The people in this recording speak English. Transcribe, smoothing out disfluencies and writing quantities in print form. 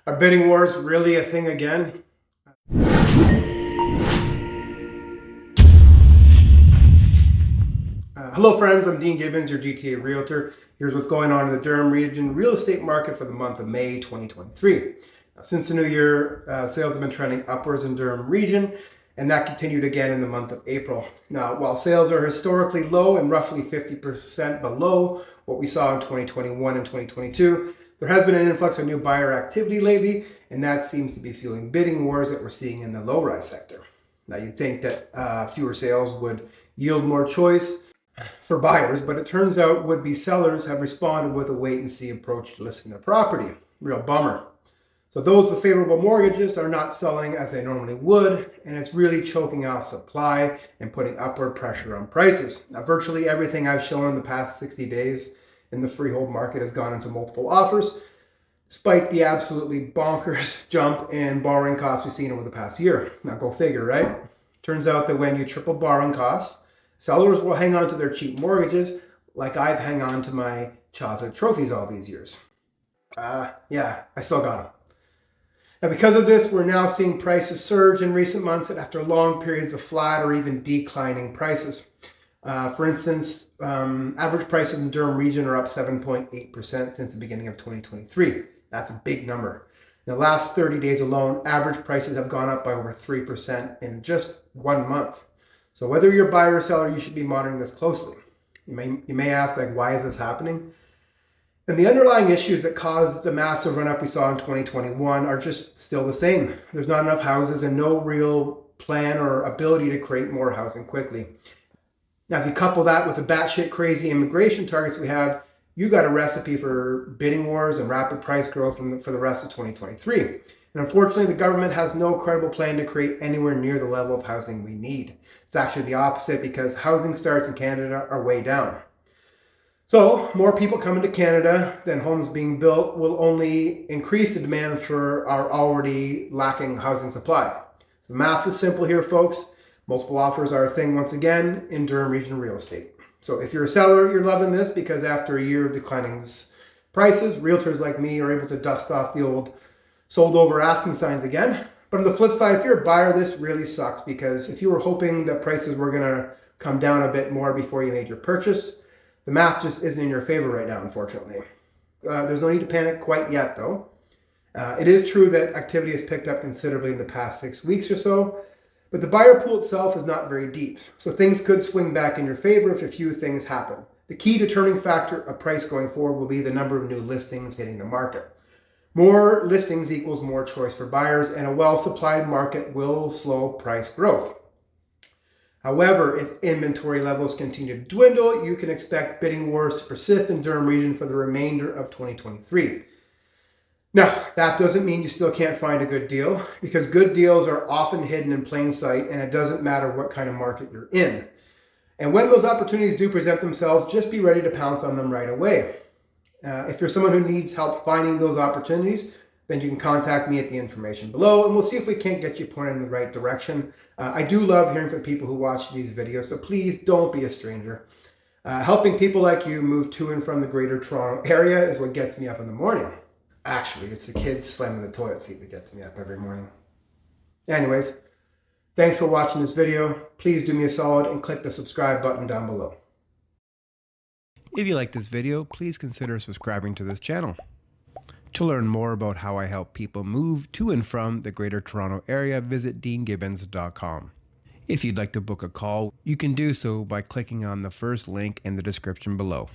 Are bidding wars really a thing again? Hello friends, I'm Dean Gibbons, your GTA Realtor. Here's what's going on in the Durham Region real estate market for the month of May 2023. Since the new year, sales have been trending upwards in Durham Region, and that continued again in the month of April. Now, while sales are historically low and roughly 50% below what we saw in 2021 and 2022, there has been an influx of new buyer activity lately, and that seems to be fueling bidding wars that we're seeing in the low-rise sector. Now, you'd think that fewer sales would yield more choice for buyers, but it turns out would-be sellers have responded with a wait-and-see approach to listing their property. Real bummer. So those with favorable mortgages are not selling as they normally would, and it's really choking off supply and putting upward pressure on prices. Now, virtually everything I've shown in the past 60 days in the freehold market has gone into multiple offers, despite the absolutely bonkers jump in borrowing costs we've seen over the past year. Now, go figure, right? Turns out that when you triple borrowing costs, sellers will hang on to their cheap mortgages like I've hung on to my childhood trophies all these years. Yeah, I still got them. Now, because of this, we're now seeing prices surge in recent months after long periods of flat or even declining prices. For instance, average prices in Durham Region are up 7.8% since the beginning of 2023. That's a big number. In the last 30 days alone, average prices have gone up by over 3% in just 1 month. So whether you're a buyer or seller, you should be monitoring this closely. You may ask, like, why is this happening? And the underlying issues that caused the massive run-up we saw in 2021 are just still the same. There's not enough houses and no real plan or ability to create more housing quickly. Now, if you couple that with the batshit crazy immigration targets we have, you got a recipe for bidding wars and rapid price growth for the rest of 2023. And unfortunately, the government has no credible plan to create anywhere near the level of housing we need. It's actually the opposite, because housing starts in Canada are way down. So more people coming to Canada than homes being built will only increase the demand for our already lacking housing supply. So the math is simple here, folks. Multiple offers are a thing once again in Durham Region real estate. So if you're a seller, you're loving this, because after a year of declining prices, realtors like me are able to dust off the old sold over asking signs again. But on the flip side, if you're a buyer, this really sucks, because if you were hoping that prices were going to come down a bit more before you made your purchase, the math just isn't in your favor right now, unfortunately. There's no need to panic quite yet, though. It is true that activity has picked up considerably in the past 6 weeks or so, but the buyer pool itself is not very deep, so things could swing back in your favor if a few things happen. The key determining factor of price going forward will be the number of new listings hitting the market. More listings equals more choice for buyers, and a well-supplied market will slow price growth. However, if inventory levels continue to dwindle, you can expect bidding wars to persist in Durham Region for the remainder of 2023. Now, that doesn't mean you still can't find a good deal, because good deals are often hidden in plain sight, and it doesn't matter what kind of market you're in. And when those opportunities do present themselves, just be ready to pounce on them right away. If you're someone who needs help finding those opportunities, then you can contact me at the information below, and we'll see if we can't get you pointed in the right direction. I do love hearing from people who watch these videos, so please don't be a stranger. Helping people like you move to and from the Greater Toronto area is what gets me up in the morning. Actually, it's the kids slamming the toilet seat that gets me up every morning. Anyways, thanks for watching this video. Please do me a solid and click the subscribe button down below. If you like this video, please consider subscribing to this channel. To learn more about how I help people move to and from the Greater Toronto Area, visit deangibbons.com. If you'd like to book a call, you can do so by clicking on the first link in the description below.